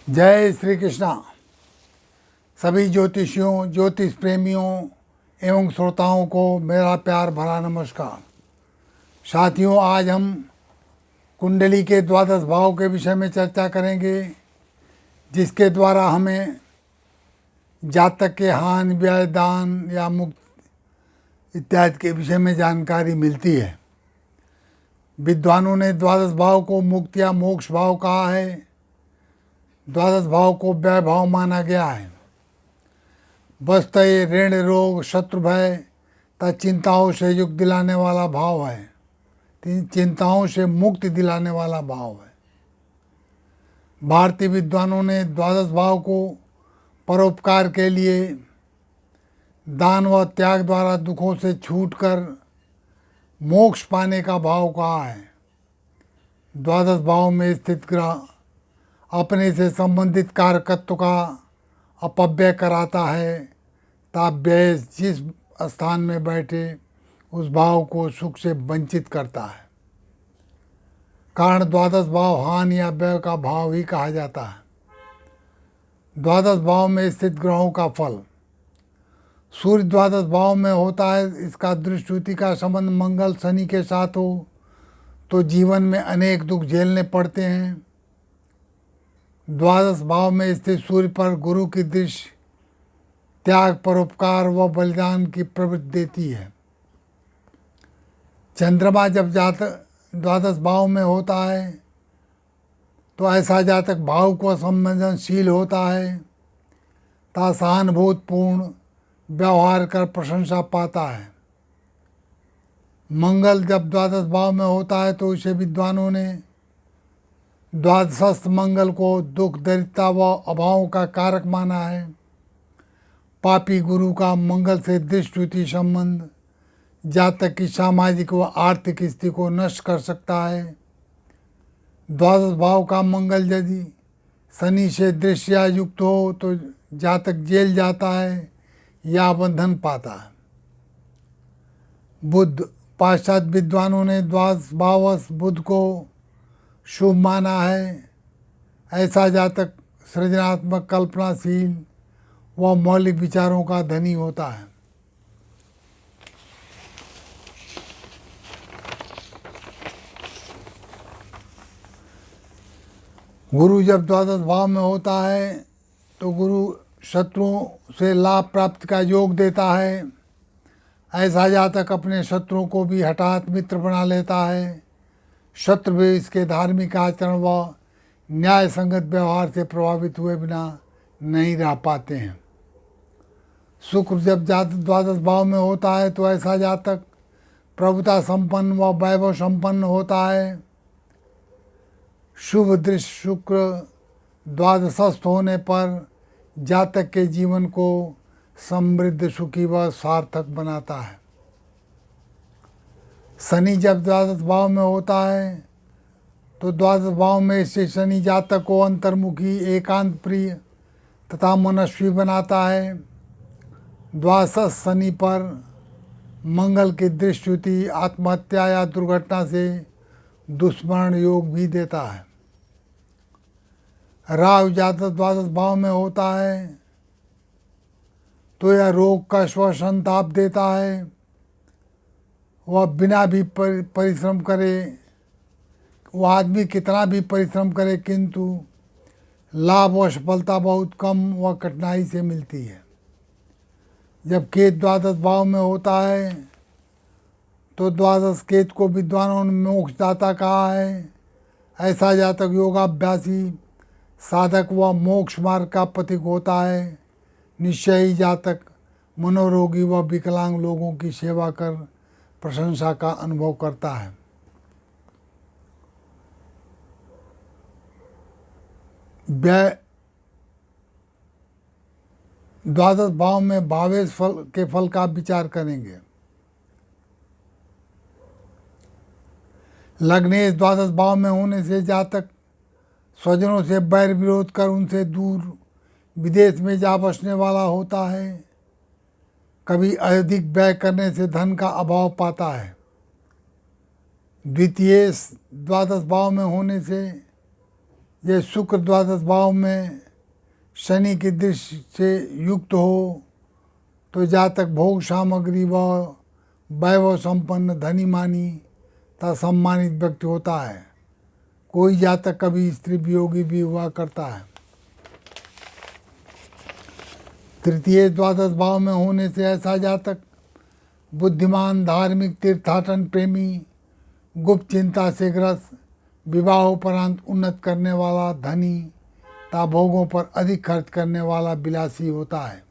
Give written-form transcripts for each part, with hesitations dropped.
जय श्री कृष्णा। सभी ज्योतिषियों, ज्योतिष प्रेमियों एवं श्रोताओं को मेरा प्यार भरा नमस्कार। साथियों, आज हम कुंडली के द्वादश भाव के विषय में चर्चा करेंगे, जिसके द्वारा हमें जातक के हानि, व्यय, दान या मुक्त इत्यादि के विषय में जानकारी मिलती है। विद्वानों ने द्वादश भाव को मुक्त या मोक्ष भाव कहा है। द्वादश भाव को व्यय भाव माना गया है। वस्तुतः ये ऋण, रोग, शत्रु भय तथा चिंताओं से युक्त दिलाने वाला भाव है। चिंताओं से मुक्ति दिलाने वाला भाव है। भारतीय विद्वानों ने द्वादश भाव को परोपकार के लिए, दान व त्याग द्वारा दुखों से छूटकर मोक्ष पाने का भाव कहा है। द्वादश भाव में स्थित ग्रह अपने से संबंधित कारकत्व का अपव्यय कराता है, तथा व्यय जिस स्थान में बैठे उस भाव को सुख से वंचित करता है। कारण द्वादश भाव हानि या व्यय का भाव ही कहा जाता है। द्वादश भाव में स्थित ग्रहों का फल। सूर्य द्वादश भाव में होता है। इसका दृष्टि का संबंध मंगल शनि के साथ हो तो जीवन में अनेक दुख झेलने पड़ते हैं। द्वादश भाव में स्थित सूर्य पर गुरु की दृष्टि त्याग, परोपकार व बलिदान की प्रवृत्ति देती है। चंद्रमा जब द्वादश भाव में होता है तो ऐसा जातक भाव को संवेदनशील होता है तथा सहानुभूतिपूर्ण व्यवहार कर प्रशंसा पाता है। मंगल जब द्वादश भाव में होता है तो इसे विद्वानों ने द्वादशस्थ मंगल को दुख, दरिद्रता व अभाव का कारक माना है। पापी गुरु का मंगल से दृष्टि संबंध जातक की सामाजिक व आर्थिक स्थिति को नष्ट कर सकता है। द्वादश भाव का मंगल यदि शनि से दृष्टिया युक्त हो तो जातक जेल जाता है या बंधन पाता है। बुध। पाश्चात्य विद्वानों ने द्वादश भावस्थ बुध को शुभ माना है। ऐसा जातक सृजनात्मक, कल्पनाशील व मौलिक विचारों का धनी होता है। गुरु जब द्वादश भाव में होता है तो गुरु शत्रुओं से लाभ प्राप्ति का योग देता है। ऐसा जातक अपने शत्रुओं को भी हठात मित्र बना लेता है। शत्रु भी इसके धार्मिक आचरण व न्याय संगत व्यवहार से प्रभावित हुए बिना नहीं रह पाते हैं। शुक्र जब द्वादश भाव में होता है तो ऐसा जातक प्रभुता संपन्न व वैभव संपन्न होता है। शुभ दृष्टि शुक्र द्वादशस्थ होने पर जातक के जीवन को समृद्ध, सुखी व सार्थक बनाता है। शनि जब द्वादश भाव में होता है तो द्वादश भाव में से शनि जातक को अंतर्मुखी, एकांत प्रिय तथा मनस्वी बनाता है। द्वादश शनि पर मंगल की दृष्टि आत्महत्या या दुर्घटना से दुष्मरण योग भी देता है। राहु जातक द्वादश भाव में होता है तो यह रोग, कष्ट व संताप देता है। वह बिना भी परिश्रम करे, वह आदमी कितना भी परिश्रम करे किंतु लाभ व सफलता बहुत कम व कठिनाई से मिलती है। जब केतु द्वादश भाव में होता है तो द्वादश केतु को विद्वानों ने मोक्षदाता कहा है। ऐसा जातक योगाभ्यासी, साधक व मोक्ष मार्ग का प्रतीक होता है। निश्चय ही जातक मनोरोगी व विकलांग लोगों की सेवा कर प्रशंसा का अनुभव करता है। व्यय द्वादश भाव में भावेश फल के फल का विचार करेंगे। लग्नेश द्वादश भाव में होने से जातक स्वजनों से बैर विरोध कर उनसे दूर विदेश में जा बसने वाला होता है। कभी अधिक व्यय करने से धन का अभाव पाता है। द्वितीय द्वादश भाव में होने से ये शुक्र द्वादश भाव में शनि की दृष्टि से युक्त हो तो जातक भोग सामग्री व वैभव संपन्न धनी मानी तथा सम्मानित व्यक्ति होता है। कोई जातक कभी स्त्री वियोगी भी हुआ करता है। तृतीय द्वादश भाव में होने से ऐसा जातक बुद्धिमान, धार्मिक, तीर्थाटन प्रेमी, गुप्त चिंता से ग्रस्त, विवाह उपरांत उन्नत करने वाला, धनी तथा भोगों पर अधिक खर्च करने वाला विलासी होता है।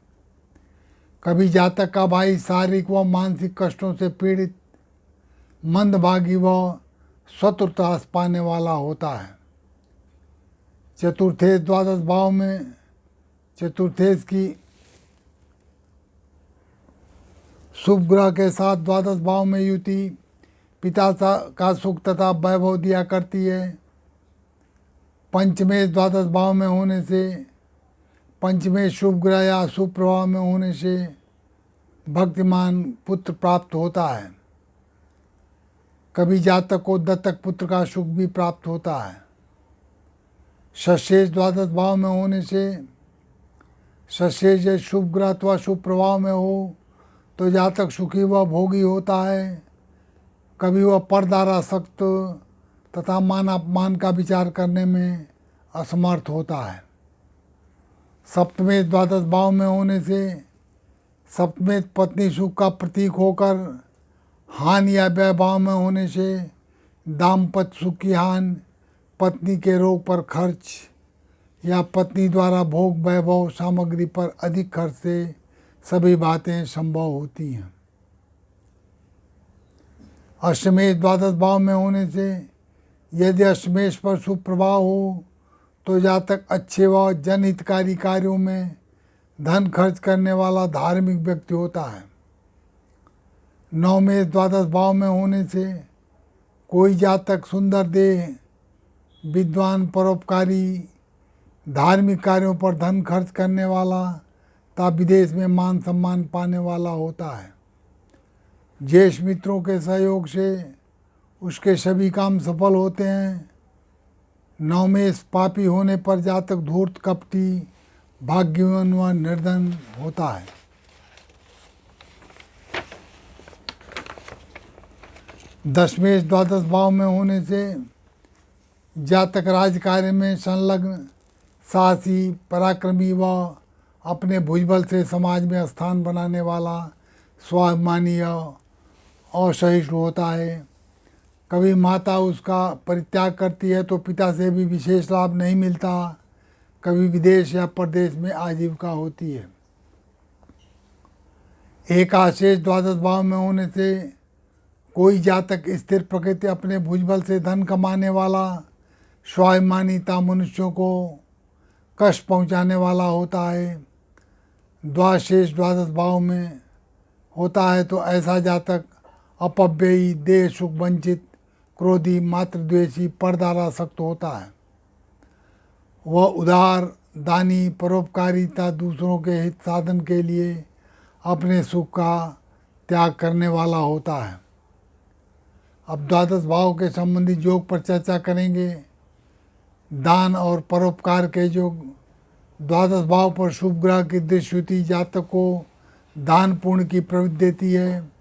कभी जातक का भाई शारीरिक व मानसिक कष्टों से पीड़ित, मंदभागी व शत्रुतास पाने वाला होता है। चतुर्थेश द्वादश भाव में चतुर्थेश की शुभ ग्रह के साथ द्वादश भाव में युति पिता का सुख तथा वैभव दिया करती है। पंचमेश द्वादश भाव में होने से, पंचमेश शुभ ग्रह या शुभ प्रभाव में होने से भक्तिमान पुत्र प्राप्त होता है। कभी जातक को दत्तक पुत्र का सुख भी प्राप्त होता है। षष्ठेश द्वादश भाव में होने से, षष्ठेश शुभ ग्रह अथवा शुभ प्रभाव में हो तो जातक सुखी व भोगी होता है। कभी वह परदारासक्त तथा मान अपमान का विचार करने में असमर्थ होता है। सप्तमेश द्वादश भाव में होने से, सप्तमेश पत्नी सुख का प्रतीक होकर हानि या व्यय भाव में होने से दाम्पत्य सुख की हानि, पत्नी के रोग पर खर्च या पत्नी द्वारा भोग वैभव सामग्री पर अधिक खर्च से सभी बातें संभव होती हैं। अष्टमेश द्वादश भाव में होने से यदि अष्टमेश पर शुभ प्रभाव हो तो जातक अच्छे व जनहितकारी कार्यों में धन खर्च करने वाला धार्मिक व्यक्ति होता है। नवमेश द्वादश भाव में होने से कोई जातक सुंदर देह, विद्वान, परोपकारी, धार्मिक कार्यों पर धन खर्च करने वाला तथा विदेश में मान सम्मान पाने वाला होता है। ज्येष्ठ मित्रों के सहयोग से उसके सभी काम सफल होते हैं। नवमेश पापी होने पर जातक धूर्त, कपटी, भाग्यवान व निर्धन होता है। दशमेश द्वादश भाव में होने से जातक राज कार्य में संलग्न, साहसी, पराक्रमी व अपने भुजबल से समाज में स्थान बनाने वाला, स्वाभिमानी असहिष्णु होता है। कभी माता उसका परित्याग करती है तो पिता से भी विशेष लाभ नहीं मिलता। कभी विदेश या प्रदेश में आजीविका होती है। एकादशेश द्वादश भाव में होने से कोई जातक स्थिर प्रकृति, अपने भुजबल से धन कमाने वाला, स्वाभिमानीता मनुष्यों को कष्ट पहुंचाने वाला होता है। द्वादशेश द्वादश भाव में होता है तो ऐसा जातक अपव्ययी, देह सुख वंचित, क्रोधी, मातृद्वेषी, परदारासक्त होता है। वह उदार, दानी, परोपकारिता, दूसरों के हित साधन के लिए अपने सुख का त्याग करने वाला होता है। अब द्वादश भाव के संबंधित योग पर चर्चा करेंगे। दान और परोपकार के योग। द्वादश भाव पर शुभ ग्रह की दृष्टि जातक को दान पुण्य की प्रवृत्ति देती है।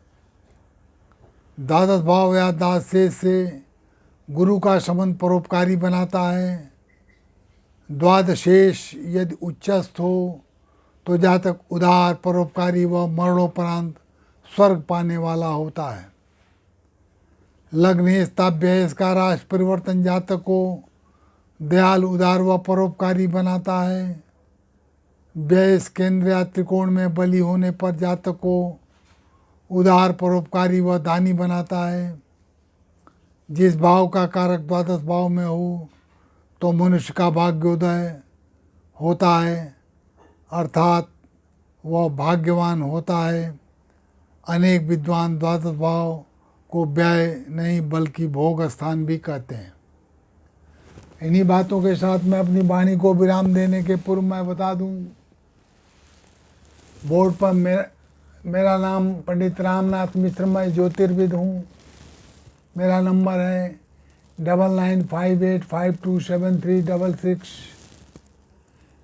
द्वादश भाव या द्वादशेष से गुरु का संबंध परोपकारी बनाता है। द्वादशेष यदि उच्चस्थ हो तो जातक उदार, परोपकारी व मरणोपरांत स्वर्ग पाने वाला होता है। लग्नेश ताभ्येश का राशि परिवर्तन जातक को दयालु, उदार व परोपकारी बनाता है। व्ययस केंद्र या त्रिकोण में बली होने पर जातक को उदार, परोपकारी व दानी बनाता है। जिस भाव का कारक द्वादश भाव में हो तो मनुष्य का भाग्योदय होता है, अर्थात वह भाग्यवान होता है। अनेक विद्वान द्वादश भाव को व्यय नहीं बल्कि भोग स्थान भी कहते हैं। इन्हीं बातों के साथ मैं अपनी वाणी को विराम देने के पूर्व मैं बता दूं, बोर्ड पर मेरा नाम पंडित रामनाथ मिश्र, मैं ज्योतिर्विद हूँ। मेरा नंबर है 9958527366।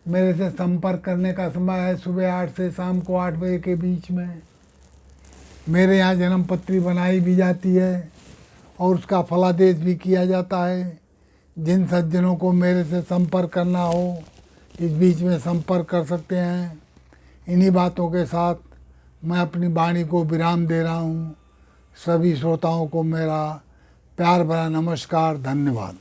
मेरे से संपर्क करने का समय है सुबह 8 से शाम को 8 बजे के बीच में। मेरे यहाँ जन्म पत्री बनाई भी जाती है और उसका फलादेश भी किया जाता है। जिन सज्जनों को मेरे से संपर्क करना हो इस बीच में संपर्क कर सकते हैं। इन्हीं बातों के साथ मैं अपनी वाणी को विराम दे रहा हूँ। सभी श्रोताओं को मेरा प्यार भरा नमस्कार, धन्यवाद।